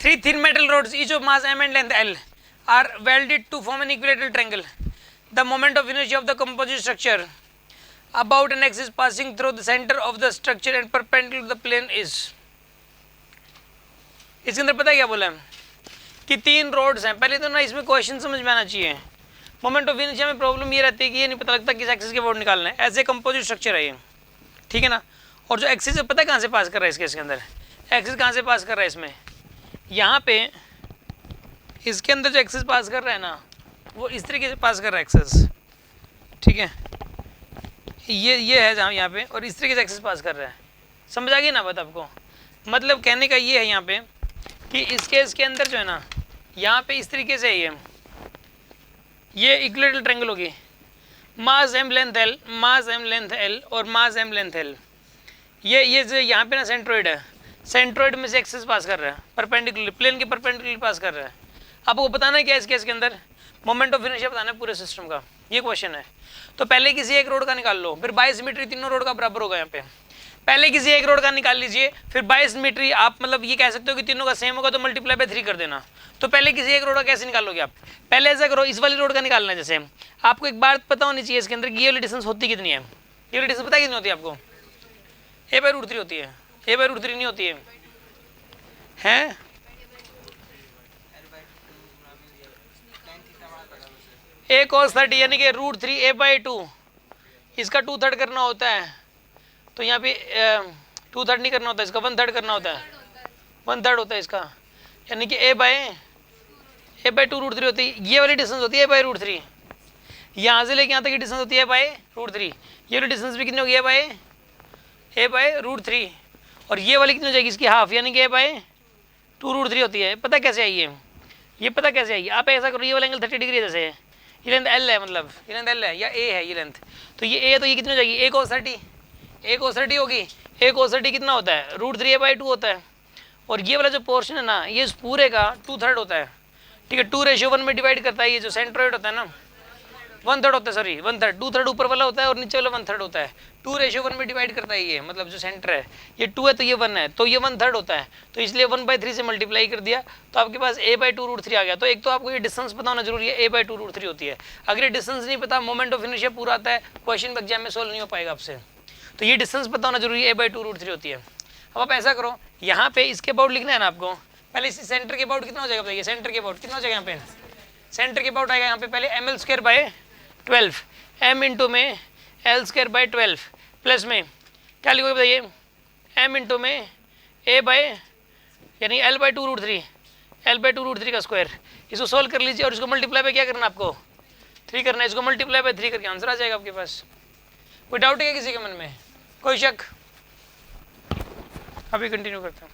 3 thin metal rods each of mass m and length l are welded to form an equilateral triangle. The moment of inertia of the composite structure about an axis passing through the center of the structure and perpendicular to the plane is. इसके अंदर पता है क्या बोला है कि 3 roads हैं. पहले तो ना इसमें क्वेश्चन समझ में आना चाहिए. मोमेंट ऑफ इनर्शिया में प्रॉब्लम ये रहती है कि ये नहीं पता लगता किस एक्सिस के अबाउट निकालना है. ऐसे कंपोजिट स्ट्रक्चर है ये, ठीक है ना. और जो एक्सिस है पता है कहाँ से पास कर रहा है इसके अंदर. एक्सिस कहाँ से पास कर रहा है इसमें, यहाँ पे इसके अंदर जो एक्सिस पास कर रहा है ना वो इस तरीके से पास कर रहा है एक्सिस, ठीक है. ये है जहाँ यहाँ पे, और इस तरीके से एक्सिस पास कर रहा है. समझ आ गई ना बात आपको. मतलब कहने का ये है यहाँ पे कि इसके अंदर जो है ना यहाँ पे इस तरीके से ये इक्विलेटरल ट्रायंगल होगी. मास एम लेंथ एल, मास एम लेंथ एल और मास एम लेंथ एल. ये जो यहाँ पे ना सेंट्रोइड है, सेंट्रोइड में से एक्सिस पास कर रहा है परपेंडिकुलर, प्लेन के परपेंडिकुलर पास कर रहा है. आपको बताना है क्या इस केस के अंदर मोमेंट ऑफ इनर्शिया बताना है पूरे सिस्टम का. ये क्वेश्चन है. तो पहले किसी एक रोड का निकाल लो, फिर 22 मीटर तीनों रोड का बराबर होगा. यहाँ पे पहले किसी एक रोड का निकाल लीजिए, फिर 22 मीटर आप मतलब ये कह सकते हो कि तीनों का सेम होगा तो मल्टीप्लाई बाय 3 कर देना. तो पहले किसी एक रोड का कैसे निकालोगे आप, पहले ऐसा करो इस वाली रोड का निकालना है. जैसे आपको एक बात पता होनी चाहिए इसके अंदर, ये वाली डिस्टेंस होती कितनी है. ये वाली डिस्टेंस पता कितनी होती है आपको, a/√3 होती है. a/√3 नहीं होती है, हैं a cos 30 यानी कि √3 a/2. इसका 2/3 करना होता है, तो यहाँ पे 2/3 नहीं करना होता, इसका 1/3 करना होता है. 1/3 होता है इसका, यानी कि a/2 √3 होती है. ये वाली डिस्टेंस होती है a/√3. यहाँ से लेके यहाँ तक की डिस्टेंस होती है a/√3. ये वाली डिस्टेंस भी कितनी होगी a/√3. और ये वाली कितनी हो जाएगी इसकी हाफ, यानी कि a/2 √3 होती है. पता कैसे आई है, ये पता कैसे आई. आप ऐसा करो, ये वाला एंगल 30 डिग्री है, जैसे ये लेंथ एल है, मतलब ये लेंथ एल है या ए है ये लेंथ. तो ये ए, तो ये कितनी हो जाएगी a cos 30. a cos 30 होगी. a cos 30 कितना होता है √3 a/2 होता है. और ये वाला जो पोर्शन है ना ये इस पूरे का 2/3 होता है, ठीक है. 2:1 में डिवाइड करता है. ये जो सेंट्रोइड होता है ना 1/3 होता है, सॉरी 1/3. 2/3 ऊपर वाला होता है और नीचे वाला 1/3 होता है. 2:1 में डिवाइड करता है ये, मतलब जो सेंटर है ये 2 है तो ये 1 है, तो ये 1/3 होता है. तो इसलिए 1/3 से मल्टीप्लाई कर दिया तो आपके पास a/2 √3 आ गया. तो एक तो आपको ये डिस्टेंस पता होना जरूरी है, a/2 √3 होती है. अगर ये डिस्टेंस नहीं पता, मोमेंट ऑफ इनर्शिया पूरा आता है, क्वेश्चन एग्जाम में सोल्व नहीं हो पाएगा आपसे. तो ये डिस्टेंस पता होना जरूरी है, a/2 √3 होती है. अब आप ऐसा करो, यहाँ पे इसके अबाउट लिखना है ना आपको. पहले इस सेंटर के अबाउट कितना हो जाएगा बताइए. सेंटर के अबाउट कितना हो जाएगा यहाँ पे, सेंटर के अबाउट आएगा यहाँ पे पहले ml²/12 m इंटू में l²/12 प्लस में क्या लिखोगे बताइए m इंटू में a/ यानी l/2 √3, l/2 √3 का स्क्वायर. इसको सोल्व कर लीजिए और इसको मल्टीप्लाई पे क्या करना आपको 3 करना है. इसको मल्टीप्लाई बाय 3 करके आंसर आ जाएगा आपके पास. कोई डाउट है किसी के मन में, कोई शक. अभी कंटिन्यू करते हैं.